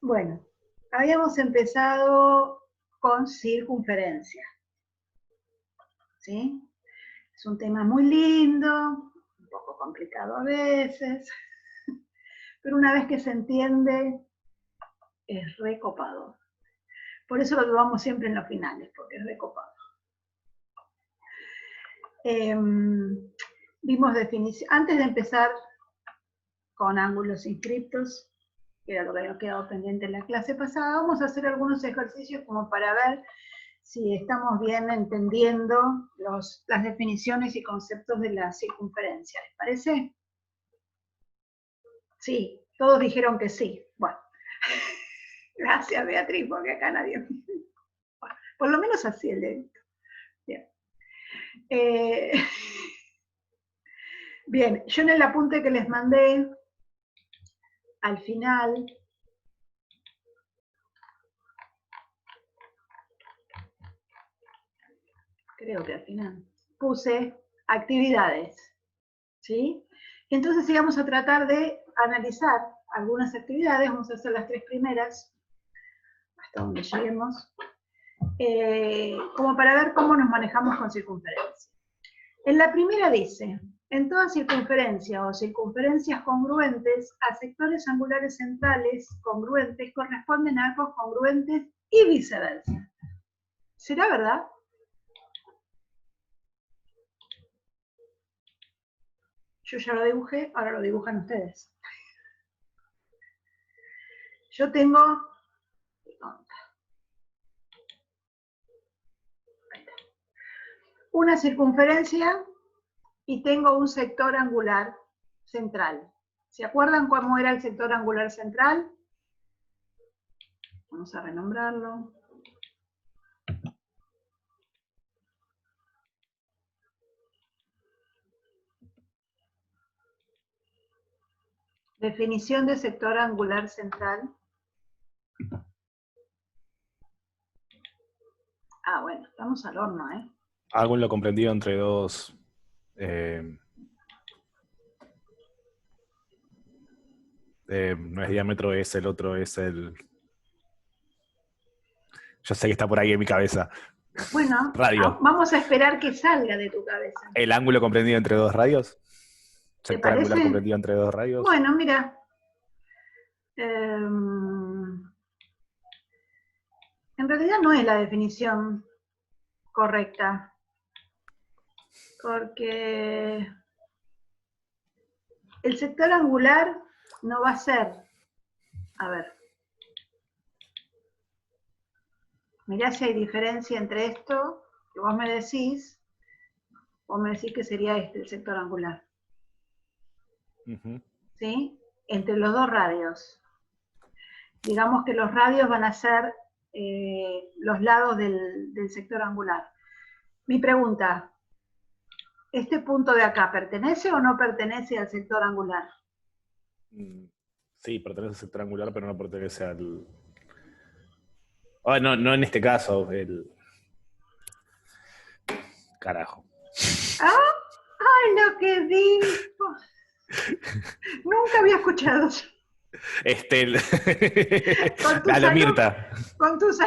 Bueno, habíamos empezado con circunferencia, ¿sí? Es un tema muy lindo, un poco complicado a veces, pero una vez que se entiende, es recopado. Por eso lo llevamos siempre en los finales, porque es recopado. Vimos definición, antes de empezar con ángulos inscriptos, que era lo que había quedado pendiente en la clase pasada, vamos a hacer algunos ejercicios como para ver si estamos bien entendiendo las definiciones y conceptos de la circunferencia. ¿Les parece? Sí, todos dijeron que sí. Bueno, gracias Beatriz, porque acá nadie... Bueno, por lo menos así el dedito. Bien. Bien, yo en el apunte que les mandé, al final, creo que al final, puse actividades, ¿sí? Entonces íbamos a tratar de analizar algunas actividades, vamos a hacer las 3 primeras, hasta donde lleguemos, como para ver cómo nos manejamos con circunferencia. En la primera dice, en toda circunferencia o circunferencias congruentes a sectores angulares centrales congruentes corresponden a arcos congruentes y viceversa. ¿Será verdad? Yo ya lo dibujé, ahora lo dibujan ustedes. Yo tengo una circunferencia y tengo un sector angular central. ¿Se acuerdan cómo era el sector angular central? Vamos a renombrarlo. Definición de sector angular central. Ah, bueno, estamos al horno, ¿eh? Ángulo comprendido entre dos... no es diámetro, es el otro, es el... Yo sé que está por ahí en mi cabeza. Bueno, Radio. vamos a esperar que salga de tu cabeza. ¿El ángulo comprendido entre dos radios? ¿Te ¿Sector angular parece? comprendido entre dos radios? Bueno, mira. En realidad no es la definición correcta, porque el sector angular no va a ser, a ver, mirá si hay diferencia entre esto que vos me decís que sería este el sector angular. ¿Sí? Entre los dos radios. Digamos que los radios van a ser los lados del sector angular. Mi pregunta, ¿este punto de acá pertenece o no pertenece al sector angular? Sí, pertenece al sector angular, pero no pertenece al... Oh, no, no en este caso, el... Carajo. ¡Ah! ¡Ay, lo que dijo! Nunca había escuchado eso. ¿Con tus, Dale, Mirta. con, tus,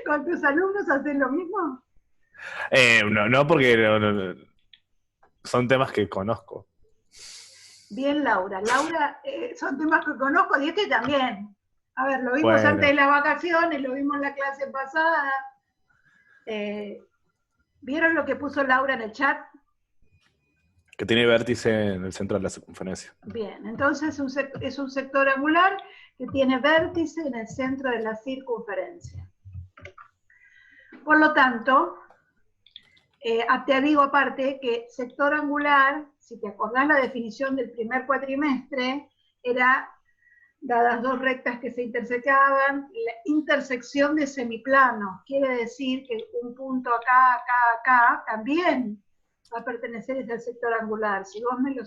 ¿Con tus alumnos haces lo mismo? No, no, porque son temas que conozco. Bien, Laura. Laura, son temas que conozco y este también. A ver, lo vimos antes Bueno, de las vacaciones, lo vimos en la clase pasada. ¿Vieron lo que puso Laura en el chat? que tiene vértice en el centro de la circunferencia. Bien, entonces es un sector angular que tiene vértice en el centro de la circunferencia. Por lo tanto, te digo aparte que sector angular, si te acordás la definición del primer cuatrimestre, era dadas dos rectas que se intersecaban, la intersección de semiplanos. Quiere decir que un punto acá, acá, acá, también va a pertenecer al sector angular. Si vos me lo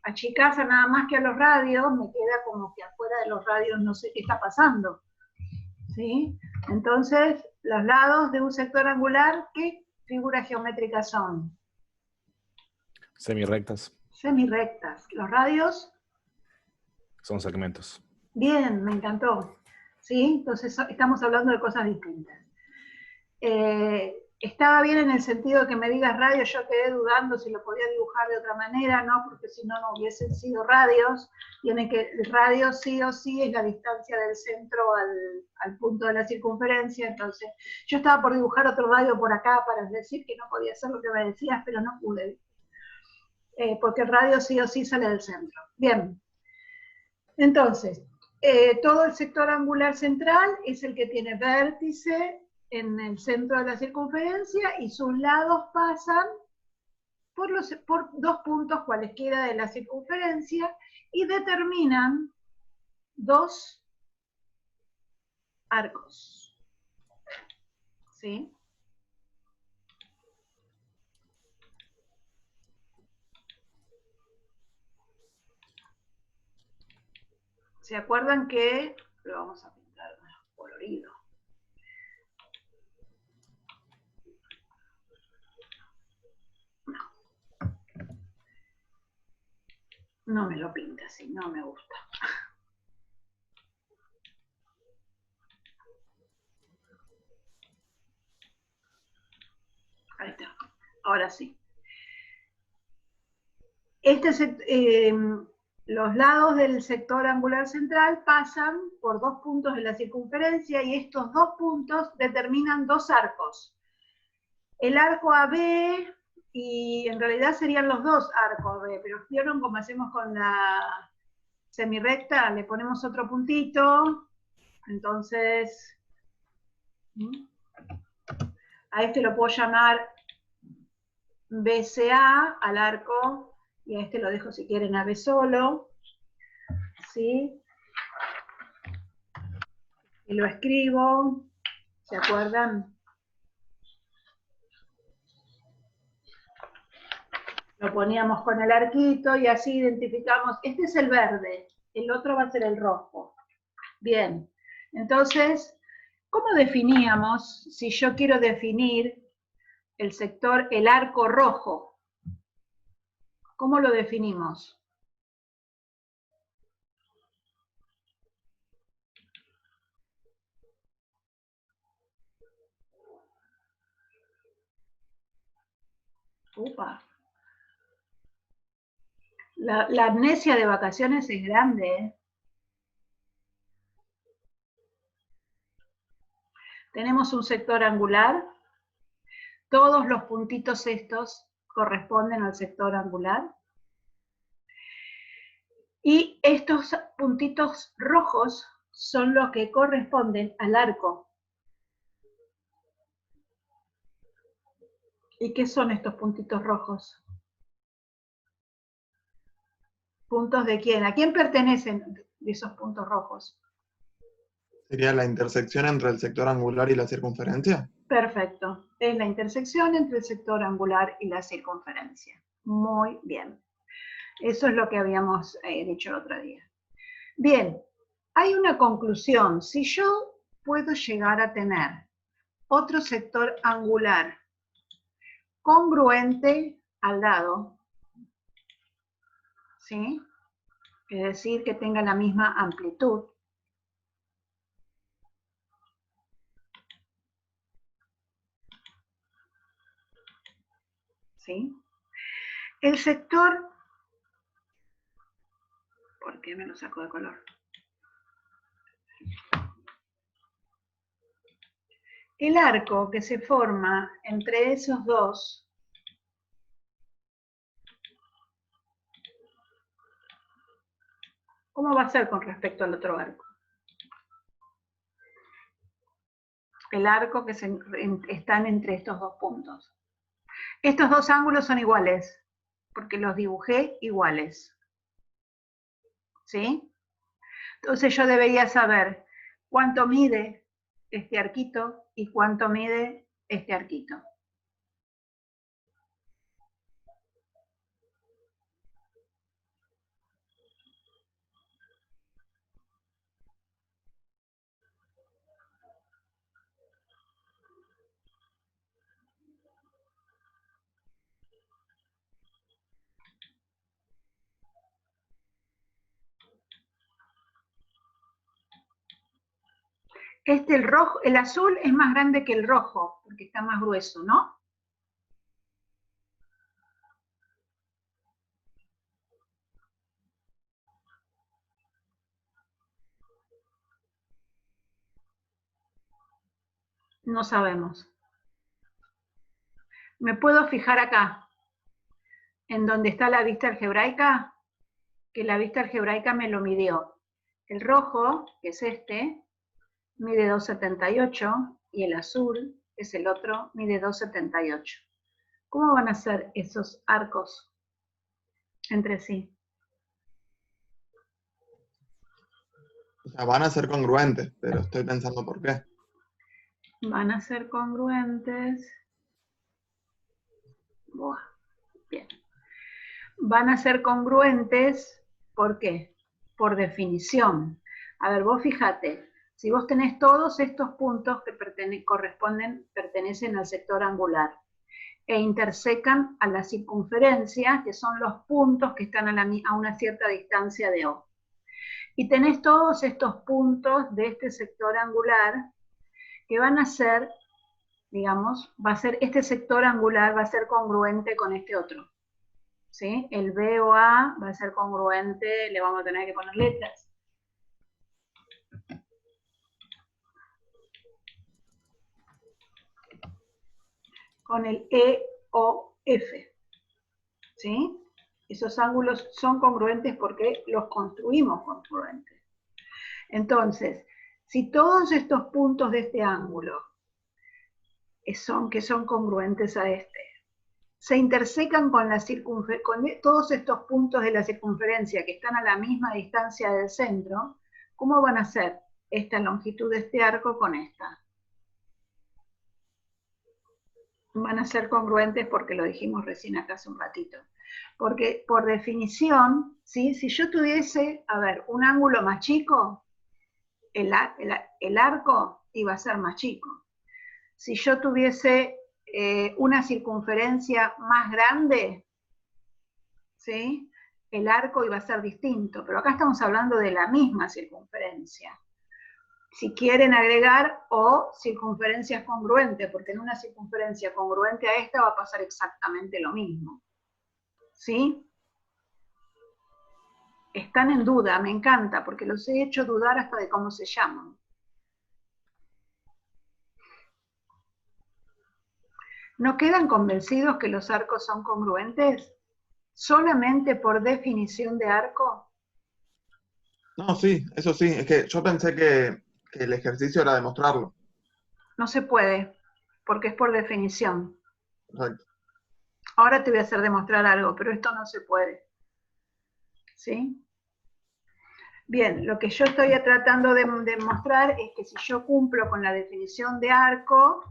achicás a nada más que a los radios, me queda como que afuera de los radios no sé qué está pasando. ¿Sí? Entonces, los lados de un sector angular, ¿qué figuras geométricas son? Semirrectas. Semirrectas. Los radios Son segmentos. Bien, me encantó. ¿Sí? Entonces estamos hablando de cosas distintas. Estaba bien en el sentido de que me digas radio, yo quedé dudando si lo podía dibujar de otra manera, ¿no? Porque si no, no hubiesen sido radios. Tiene que, el radio sí o sí es la distancia del centro al punto de la circunferencia. Entonces, yo estaba por dibujar otro radio por acá para decir que no podía hacer lo que me decías, pero no pude. Porque el radio sí o sí sale del centro. Bien. Entonces, todo el sector angular central es el que tiene vértice en el centro de la circunferencia y sus lados pasan por dos puntos cualesquiera de la circunferencia y determinan dos arcos. ¿Sí? ¿Se acuerdan que lo vamos a pintar colorido? No me lo pinta así, no me gusta. Ahí está, ahora sí. Los lados del sector angular central pasan por dos puntos de la circunferencia y estos dos puntos determinan dos arcos. El arco AB, y en realidad serían los dos arcos AB, pero vieron como hacemos con la semirrecta, le ponemos otro puntito, entonces a este lo puedo llamar BCA al arco, y a este lo dejo si quieren AB solo, ¿sí? Y lo escribo, ¿se acuerdan? Lo poníamos con el arquito y así identificamos, este es el verde, el otro va a ser el rojo. Bien, entonces, ¿cómo definíamos si yo quiero definir el sector, el arco rojo? ¿Cómo lo definimos? Upa. La amnesia de vacaciones es grande, ¿eh? Tenemos un sector angular. Todos los puntitos estos corresponden al sector angular. Y estos puntitos rojos son los que corresponden al arco. ¿Y qué son estos puntitos rojos? ¿Puntos de quién? ¿A quién pertenecen esos puntos rojos? ¿Sería la intersección entre el sector angular y la circunferencia? Perfecto. Es la intersección entre el sector angular y la circunferencia. Muy bien. Eso es lo que habíamos dicho el otro día. Bien, hay una conclusión. Si yo puedo llegar a tener otro sector angular congruente al lado, ¿sí? Es decir, que tenga la misma amplitud, ¿sí? El sector, ¿por qué me lo saco de color? El arco que se forma entre esos dos ¿cómo va a ser con respecto al otro arco? El arco que están entre estos dos puntos. Estos dos ángulos son iguales, porque los dibujé iguales. ¿Sí? Entonces yo debería saber cuánto mide este arquito y cuánto mide este arquito. El rojo, el azul es más grande que el rojo, porque está más grueso, ¿no? No sabemos. Me puedo fijar acá, en donde está la vista algebraica, que la vista algebraica me lo midió. El rojo, que es este, mide 2,78 y el azul, que es el otro, mide 2,78. ¿Cómo van a ser esos arcos entre sí? O sea, van a ser congruentes, pero estoy pensando por qué. Van a ser congruentes. Buah, bien. Van a ser congruentes, ¿por qué? Por definición. A ver, vos fíjate, si vos tenés todos estos puntos que pertenecen al sector angular e intersecan a la circunferencia, que son los puntos que están a una cierta distancia de O. Y tenés todos estos puntos de este sector angular que van a ser, digamos, este sector angular va a ser congruente con este otro. ¿Sí? El B o A va a ser congruente, le vamos a tener que poner letras. Con el E o F. ¿Sí? Esos ángulos son congruentes porque los construimos congruentes. Entonces, si todos estos puntos de este ángulo que son congruentes a este, se intersecan con todos estos puntos de la circunferencia que están a la misma distancia del centro, ¿cómo van a ser esta longitud de este arco con esta? Van a ser congruentes porque lo dijimos recién acá hace un ratito. Porque por definición, ¿sí? Si yo tuviese, a ver, un ángulo más chico, el arco iba a ser más chico. Si yo tuviese una circunferencia más grande, ¿sí? El arco iba a ser distinto, pero acá estamos hablando de la misma circunferencia. Si quieren agregar o circunferencias congruentes, porque en una circunferencia congruente a esta va a pasar exactamente lo mismo. ¿Sí? Están en duda, me encanta, porque los he hecho dudar hasta de cómo se llaman. ¿No quedan convencidos que los arcos son congruentes? ¿Solamente por definición de arco? No, sí, eso sí. Es que yo pensé que el ejercicio era demostrarlo. No se puede, porque es por definición. Exacto. Ahora te voy a hacer demostrar algo, pero esto no se puede. ¿Sí? Bien, lo que yo estoy tratando de demostrar es que si yo cumplo con la definición de arco,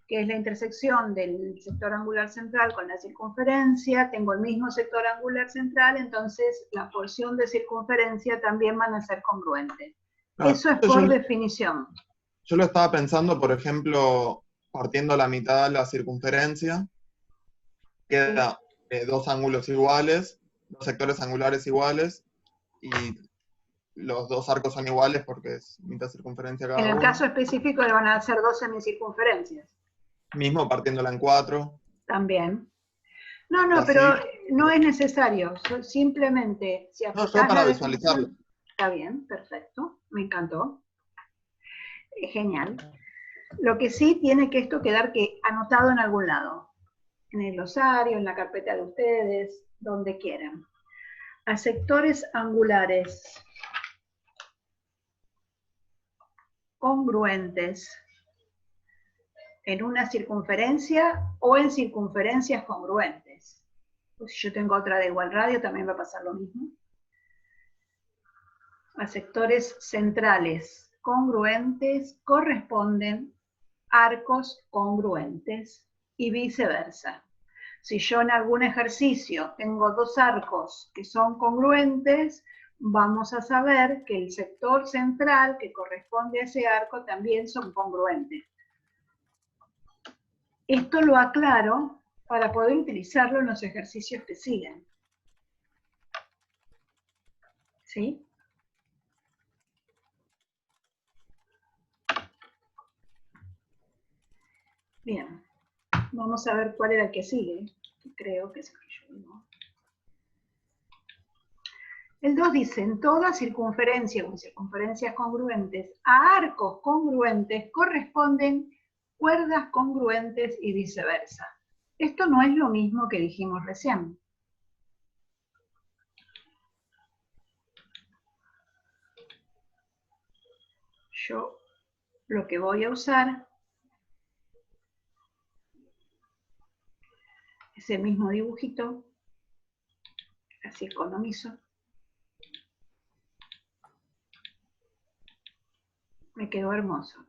que es la intersección del sector angular central con la circunferencia, tengo el mismo sector angular central, entonces la porción de circunferencia también van a ser congruentes. Claro, Eso es por definición. Yo lo estaba pensando, por ejemplo, partiendo la mitad de la circunferencia, queda dos ángulos iguales, dos sectores angulares iguales, y los dos arcos son iguales porque es mitad circunferencia cada En el uno. caso específico le van a ser dos semicircunferencias. Mismo partiéndola en 4. También. No, no, Así, pero no es necesario. Simplemente, si no, aplicás yo para la visualizarlo. definición, está bien, perfecto, me encantó. Genial. Lo que sí tiene que esto quedar anotado en algún lado. En el glosario, en la carpeta de ustedes, donde quieran. A sectores angulares congruentes en una circunferencia o en circunferencias congruentes. Pues si yo tengo otra de igual radio, también va a pasar lo mismo. A sectores centrales congruentes corresponden arcos congruentes y viceversa. Si yo en algún ejercicio tengo dos arcos que son congruentes, vamos a saber que el sector central que corresponde a ese arco también son congruentes. Esto lo aclaro para poder utilizarlo en los ejercicios que siguen. ¿Sí? Bien. Vamos a ver cuál era el que sigue. Creo que es el que yo digo. El 2 dice, en toda circunferencia o circunferencias congruentes a arcos congruentes corresponden cuerdas congruentes y viceversa. Esto no es lo mismo que dijimos recién. Yo lo que voy a usar es el mismo dibujito, así economizo. Me quedó hermoso.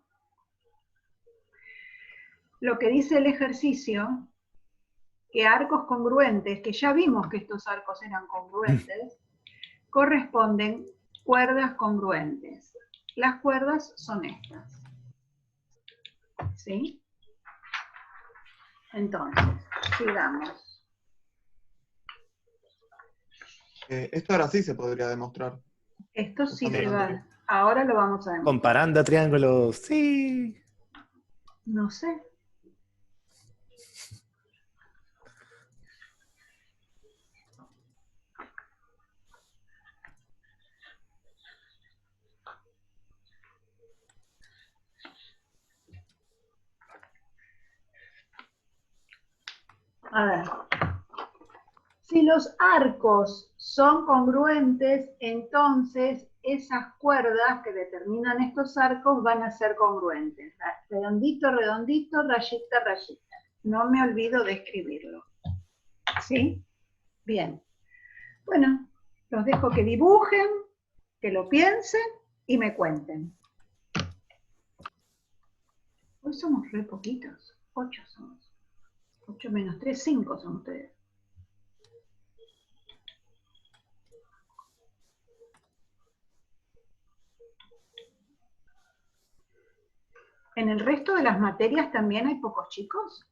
Lo que dice el ejercicio, que arcos congruentes, que ya vimos que estos arcos eran congruentes, corresponden cuerdas congruentes. Las cuerdas son estas. ¿Sí? Entonces, sigamos. Esto ahora sí se podría demostrar. Esto sí se va. Ahora lo vamos a demostrar. Comparando triángulos, sí. No sé. A ver. Si los arcos son congruentes, entonces esas cuerdas que determinan estos arcos van a ser congruentes. Redondito, redondito, rayita, rayita. No me olvido de escribirlo. ¿Sí? Bien. Bueno, los dejo que dibujen, que lo piensen y me cuenten. Hoy somos re poquitos. 8 somos. 8 menos 3, 5 son ustedes. ¿En el resto de las materias también hay pocos chicos?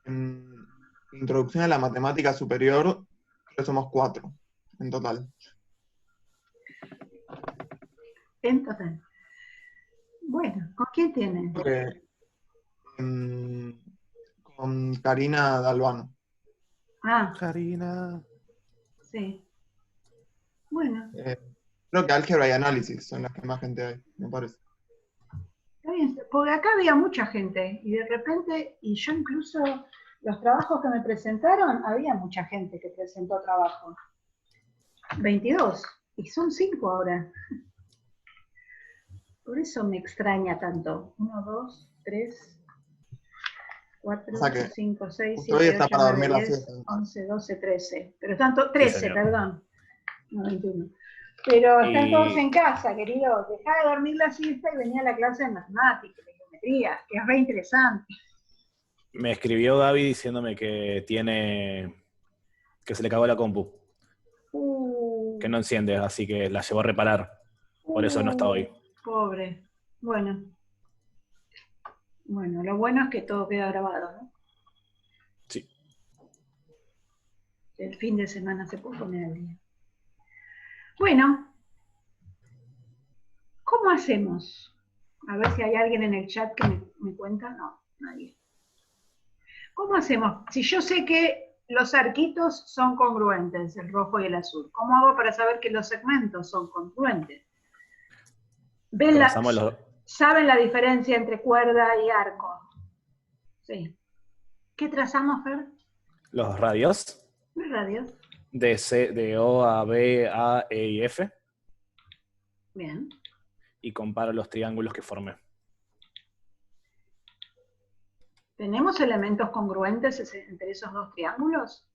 En introducción a la matemática superior, creo que somos 4 en total. En total. Bueno, ¿con quién tienen? Con Karina Dalvano. Ah, Karina. sí. Bueno, Creo que álgebra y análisis son las que más gente hay, me parece. está bien, porque acá había mucha gente y de repente, y yo incluso, los trabajos que me presentaron, había mucha gente que presentó trabajo. 22, y son 5 ahora. Por eso me extraña tanto. 1, 2, 3, 4, O sea que 5, 6, usted hoy 7, está 8, para 9, dormir la 10, siesta. 11, 12, 13. Pero están todos, 13, señor. perdón. No, 21. Pero están Y- todos en casa, querido. Dejá de dormir la siesta y venía a la clase de matemáticas, de geometría, que es re interesante. Me escribió Gaby diciéndome que se le cagó la compu, que no enciende, así que la llevó a reparar. Por eso no está hoy. Pobre. Bueno. Bueno, lo bueno es que todo queda grabado, ¿no? Sí. El fin de semana se puede poner al día. Bueno, ¿cómo hacemos? A ver si hay alguien en el chat que me cuenta. No, nadie. ¿Cómo hacemos? Si yo sé que los arquitos son congruentes, el rojo y el azul, ¿cómo hago para saber que los segmentos son congruentes? ¿Saben la diferencia entre cuerda y arco? Sí. ¿Qué trazamos, Fer? Los radios ¿Los radios? de O a B, A, E y F. Bien. Y comparo los triángulos que formé. ¿Tenemos elementos congruentes entre esos dos triángulos?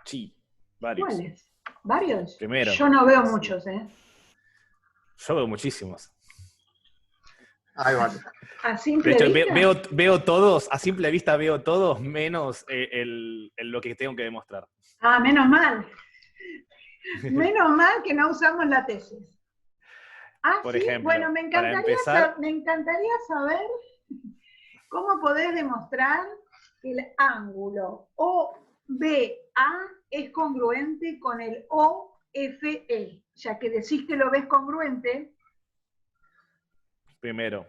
Sí, varios. ¿Cuáles? ¿Varios? Primero. Yo no veo muchos, ¿eh? Yo veo muchísimos. Ahí vale. ¿A simple De hecho, vista? veo todos, a simple vista veo todos, menos lo que tengo que demostrar. Ah, menos mal. Menos mal que no usamos la tesis. Ah, Por sí. ejemplo, Bueno, me para empezar, encantaría saber cómo podés demostrar que el ángulo OBA es congruente con el OFE. Ya que decís que lo ves congruente. primero,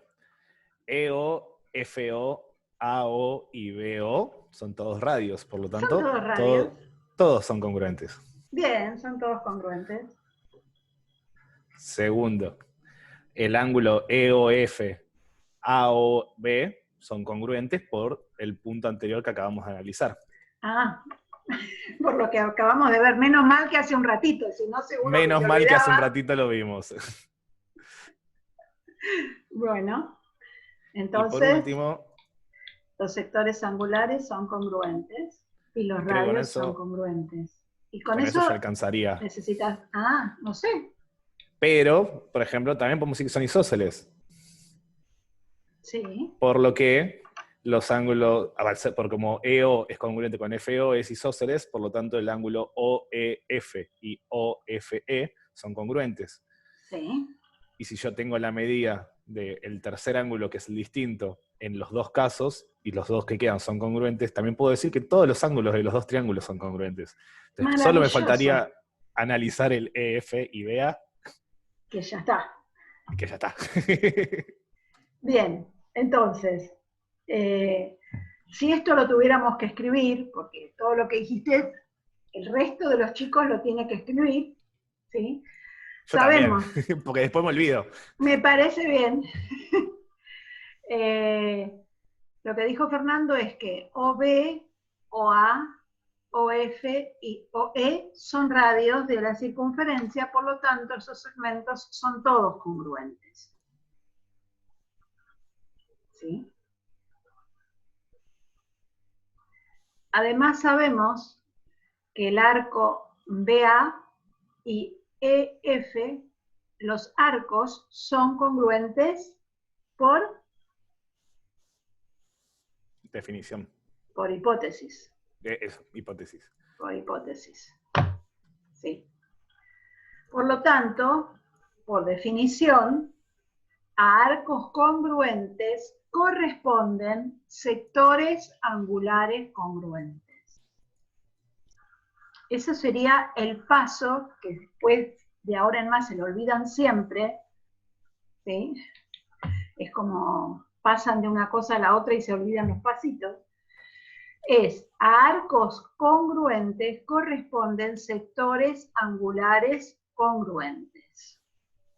EO, FO, AO y BO son todos radios, por lo tanto, ¿Son todos radios? Todos son congruentes. Bien, son todos congruentes. Segundo, el ángulo EOF, AOB son congruentes por el punto anterior que acabamos de analizar. Ah, por lo que acabamos de ver. Menos mal que hace un ratito, si no seguro Menos que mal que hace un olvidaba. ratito lo vimos. Bueno, Y por entonces último, los sectores angulares son congruentes y los creo que radios son congruentes. Y con eso eso ya alcanzaría. necesitas... no sé. Pero, por ejemplo, también podemos decir que son isósceles. Sí. Por lo que los ángulos, por como EO es congruente con FO, es isósceles, por lo tanto el ángulo OEF y OFE son congruentes. Sí. Y si yo tengo la medida del tercer ángulo, que es el distinto, en los dos casos, y los dos que quedan son congruentes, también puedo decir que todos los ángulos de los dos triángulos son congruentes. Entonces, solo me faltaría analizar el EF y BA. Que ya está. Que ya está. Bien, entonces, si esto lo tuviéramos que escribir, porque todo lo que dijiste, el resto de los chicos lo tiene que escribir, ¿sí? Yo Sabemos. también, porque después me olvido. Me parece bien. Lo que dijo Fernando es que OB, OA, OF y OE son radios de la circunferencia, por lo tanto esos segmentos son todos congruentes. ¿Sí? Además sabemos que el arco BA y EF, los arcos son congruentes por Definición. Por hipótesis. Eso, hipótesis. Por hipótesis. Sí. Por lo tanto, por definición, a arcos congruentes corresponden sectores angulares congruentes. Ese sería el paso que después de ahora en más se lo olvidan siempre, ¿sí? Es como pasan de una cosa a la otra y se olvidan los pasitos. Es a arcos congruentes corresponden sectores angulares congruentes.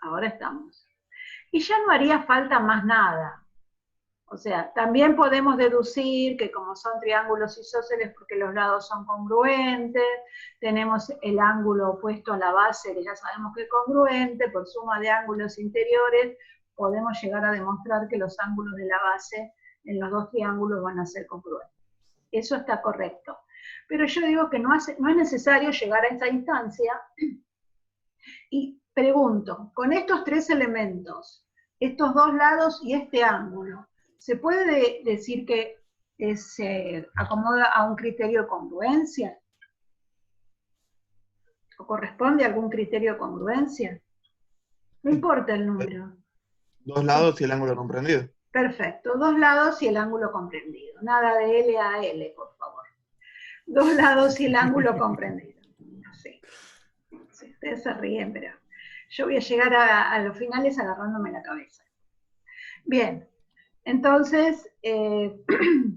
Ahora estamos. Y ya no haría falta más nada. O sea, también podemos deducir que como son triángulos isósceles porque los lados son congruentes, tenemos el ángulo opuesto a la base que ya sabemos que es congruente, por suma de ángulos interiores podemos llegar a demostrar que los ángulos de la base en los dos triángulos van a ser congruentes. Eso está correcto. Pero yo digo que no es necesario llegar a esta instancia. Y pregunto, con estos tres elementos, estos dos lados y este ángulo, ¿se puede decir que se acomoda a un criterio de congruencia? ¿O corresponde a algún criterio de congruencia? No importa el número. Dos lados y el ángulo comprendido. Perfecto, dos lados y el ángulo comprendido. Nada de L a L, por favor. Dos lados y el ángulo comprendido. Sí. Sí, ustedes se ríen, pero yo voy a llegar a los finales agarrándome la cabeza. Bien, entonces,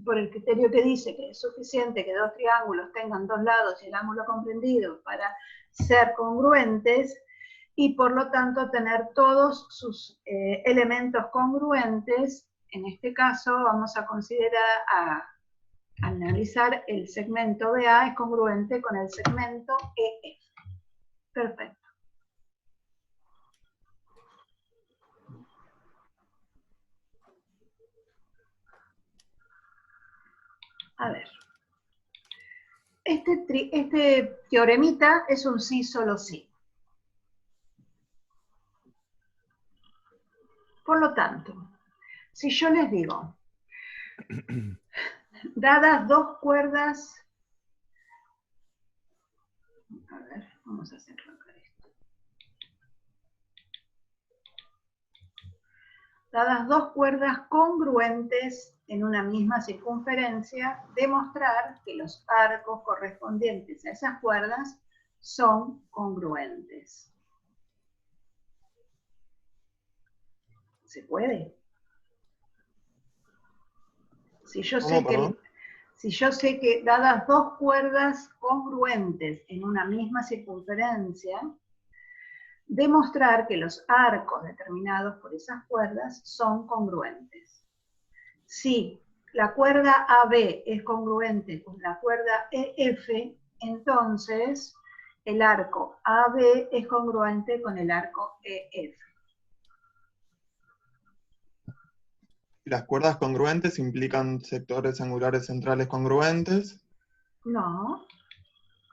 por el criterio que dice que es suficiente que dos triángulos tengan dos lados y el ángulo comprendido para ser congruentes, y por lo tanto tener todos sus elementos congruentes, en este caso vamos a considerar, a analizar el segmento BA es congruente con el segmento EF. Perfecto. A ver. Este teoremita es un sí, solo sí. Por lo tanto, si yo les digo, dadas dos cuerdas, a ver, vamos a hacerlo acá esto. Dadas dos cuerdas congruentes en una misma circunferencia, demostrar que los arcos correspondientes a esas cuerdas son congruentes. ¿Se puede? Si yo ¿Cómo, sé que, perdón? si yo sé que dadas dos cuerdas congruentes en una misma circunferencia, demostrar que los arcos determinados por esas cuerdas son congruentes. Si la cuerda AB es congruente con la cuerda EF, entonces el arco AB es congruente con el arco EF. Las cuerdas congruentes implican sectores angulares centrales congruentes. No,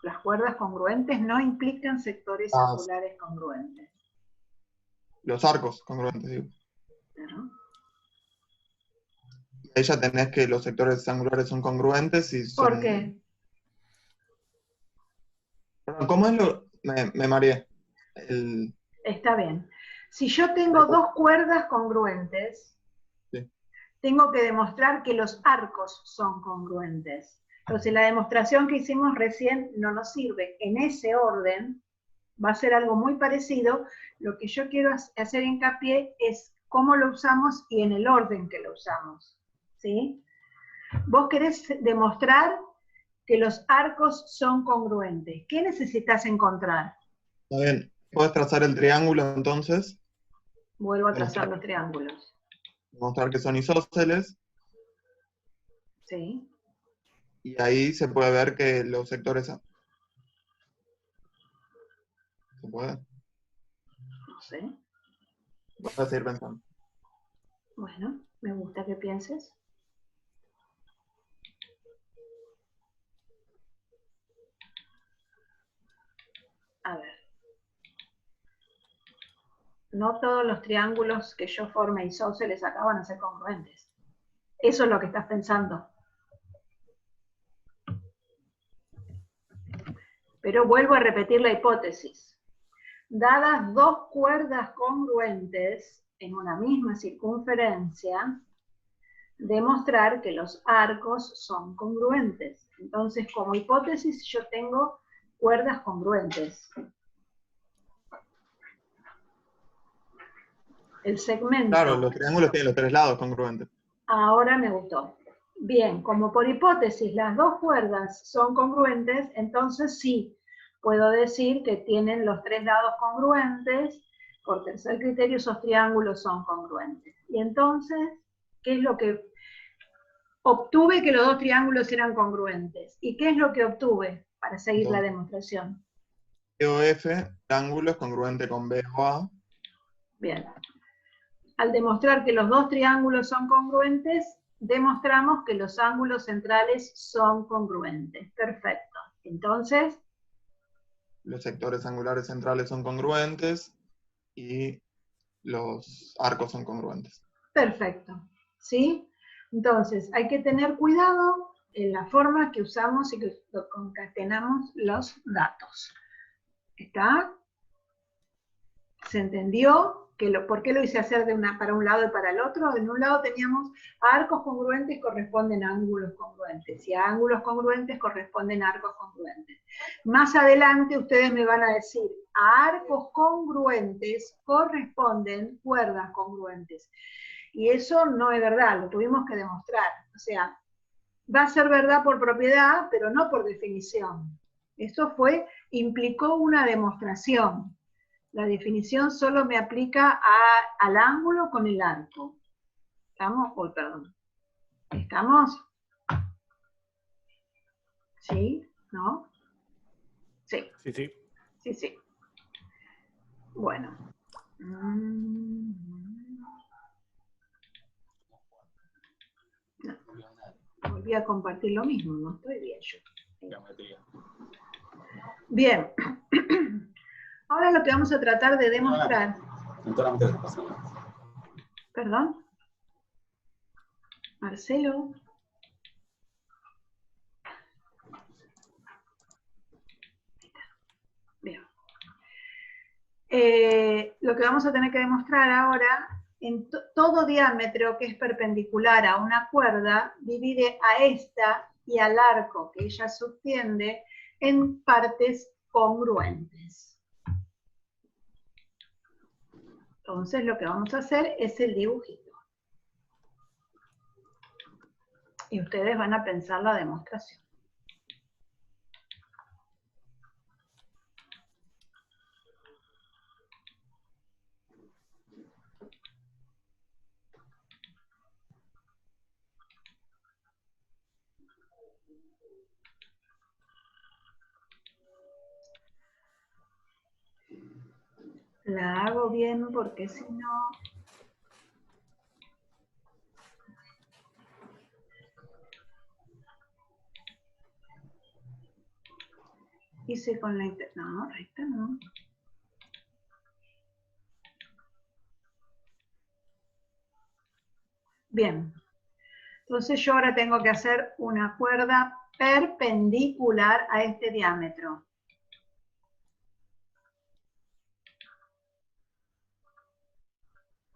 las cuerdas congruentes no implican sectores Las- angulares congruentes. los arcos congruentes, digo. ¿No? Y ahí ya tenés que los sectores angulares son congruentes y son... ¿Por qué? Perdón, ¿cómo es lo...? Me mareé. Está bien. Si yo tengo dos cuerdas congruentes, Sí. tengo que demostrar que los arcos son congruentes. Entonces la demostración que hicimos recién no nos sirve. En ese orden va a ser algo muy parecido. Lo que yo quiero hacer hincapié es cómo lo usamos y en el orden que lo usamos. ¿Sí? Vos querés demostrar que los arcos son congruentes. ¿Qué necesitas encontrar? Está bien. Puedes trazar el triángulo entonces, Vuelvo a trazar los triángulos. demostrar que son isósceles, ¿Sí? y ahí se puede ver que los sectores... ¿Se puede? No sé. Voy a seguir pensando. Bueno, me gusta que pienses. A ver. No todos los triángulos que yo forme isósceles acá van a ser congruentes. Eso es lo que estás pensando. Pero vuelvo a repetir la hipótesis. Dadas dos cuerdas congruentes en una misma circunferencia, demostrar que los arcos son congruentes. Entonces, como hipótesis, yo tengo cuerdas congruentes. El segmento. Claro, los triángulos tienen los tres lados congruentes. Ahora me gustó. Bien, como por hipótesis las dos cuerdas son congruentes, entonces sí, puedo decir que tienen los tres lados congruentes. Por tercer criterio, esos triángulos son congruentes. Y entonces, ¿qué es lo que obtuve? Que los dos triángulos eran congruentes. ¿Y qué es lo que obtuve para seguir la demostración? BOF, triángulo es congruente con BOA. Bien. Al demostrar que los dos triángulos son congruentes, demostramos que los ángulos centrales son congruentes. Perfecto. Entonces, Los sectores angulares centrales son congruentes y los arcos son congruentes. perfecto. ¿Sí? Entonces, hay que tener cuidado en la forma que usamos y que concatenamos los datos. ¿Está? ¿Se entendió? ¿Por qué lo hice hacer para un lado y para el otro? En un lado teníamos arcos congruentes corresponden a ángulos congruentes, y a ángulos congruentes corresponden a arcos congruentes. Más adelante ustedes me van a decir, a arcos congruentes corresponden cuerdas congruentes. Y eso no es verdad, lo tuvimos que demostrar. O sea, va a ser verdad por propiedad, pero no por definición. Eso implicó una demostración. La definición solo me aplica al ángulo con el arco. ¿Estamos? Oh, perdón. ¿Estamos? ¿Sí? ¿No? Sí. Sí, sí. Sí, sí. Bueno. No. Volví a compartir lo mismo, no estoy bien yo. Bien. Ahora lo que vamos a tratar de demostrar. ¿Perdón? Marcelo. Bien. Lo que vamos a tener que demostrar ahora, en todo diámetro que es perpendicular a una cuerda, divide a esta y al arco que ella subtiende en partes congruentes. Entonces lo que vamos a hacer es el dibujito. Y ustedes van a pensar la demostración. La hago bien porque si no... Hice con la... No, recta no. Bien. Entonces yo ahora tengo que hacer una cuerda perpendicular a este diámetro.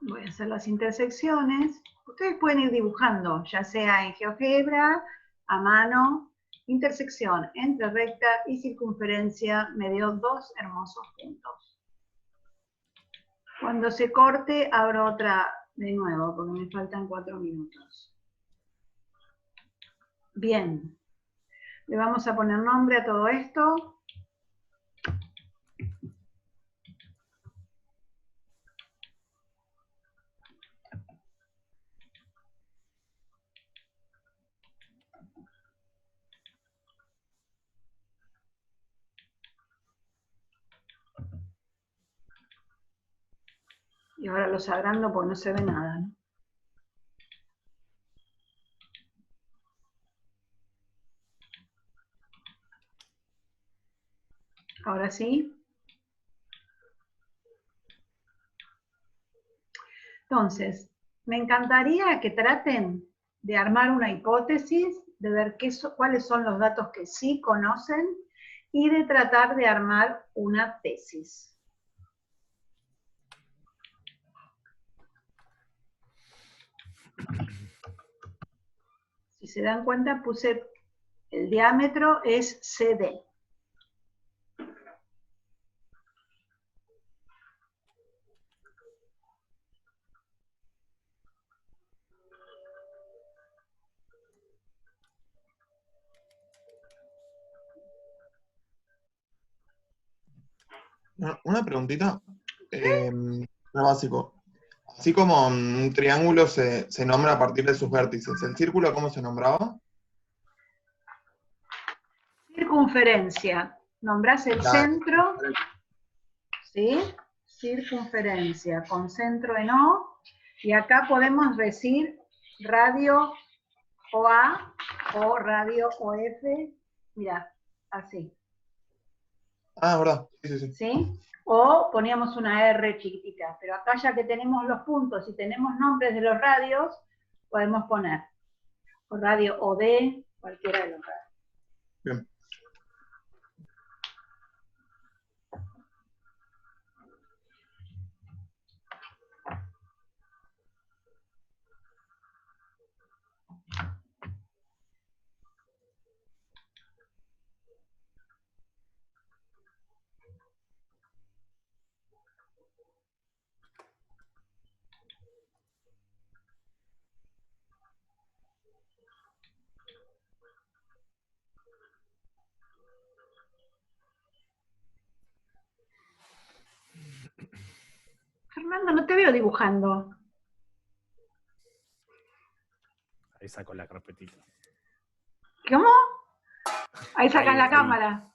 Voy a hacer las intersecciones. Ustedes pueden ir dibujando, ya sea en GeoGebra, a mano. Intersección entre recta y circunferencia me dio 2 hermosos puntos. Cuando se corte, abro otra de nuevo, porque me faltan 4 minutos. Bien. Le vamos a poner nombre a todo esto. Y ahora los agrando porque no se ve nada, ¿no? Ahora sí. Entonces, me encantaría que traten de armar una hipótesis, de ver cuáles son los datos que sí conocen y de tratar de armar una tesis. Si se dan cuenta, puse el diámetro es CD. Una preguntita, lo básico. Así como un triángulo se nombra a partir de sus vértices, ¿el círculo cómo se nombraba? Circunferencia. Nombrás el La- centro, ¿sí? Circunferencia, con centro en O. Y acá podemos decir radio OA o radio OF. Mirá, así. Ah, verdad, sí, sí, sí. ¿Sí? O poníamos una R chiquitita, pero acá ya que tenemos los puntos y tenemos nombres de los radios, podemos poner o radio OD, cualquiera de los radios. Bien. Fernando, no te veo dibujando. Ahí saco la carpetita. ¿Cómo? Ahí sacas Ahí, la ahí. cámara.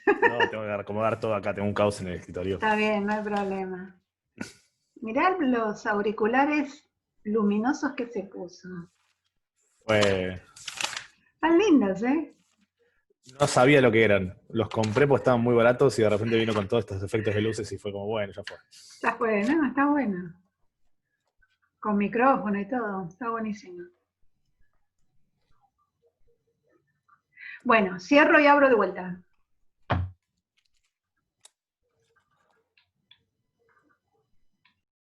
No, tengo que acomodar todo acá, tengo un caos en el escritorio. Está bien, no hay problema. Mirá los auriculares luminosos que se puso. Fue... Están lindos, ¿eh? No sabía lo que eran. Los compré porque estaban muy baratos y de repente vino con todos estos efectos de luces y fue como, bueno, ya fue. Está bueno, está bueno. Con micrófono y todo, está buenísimo. Bueno, cierro y abro de vuelta.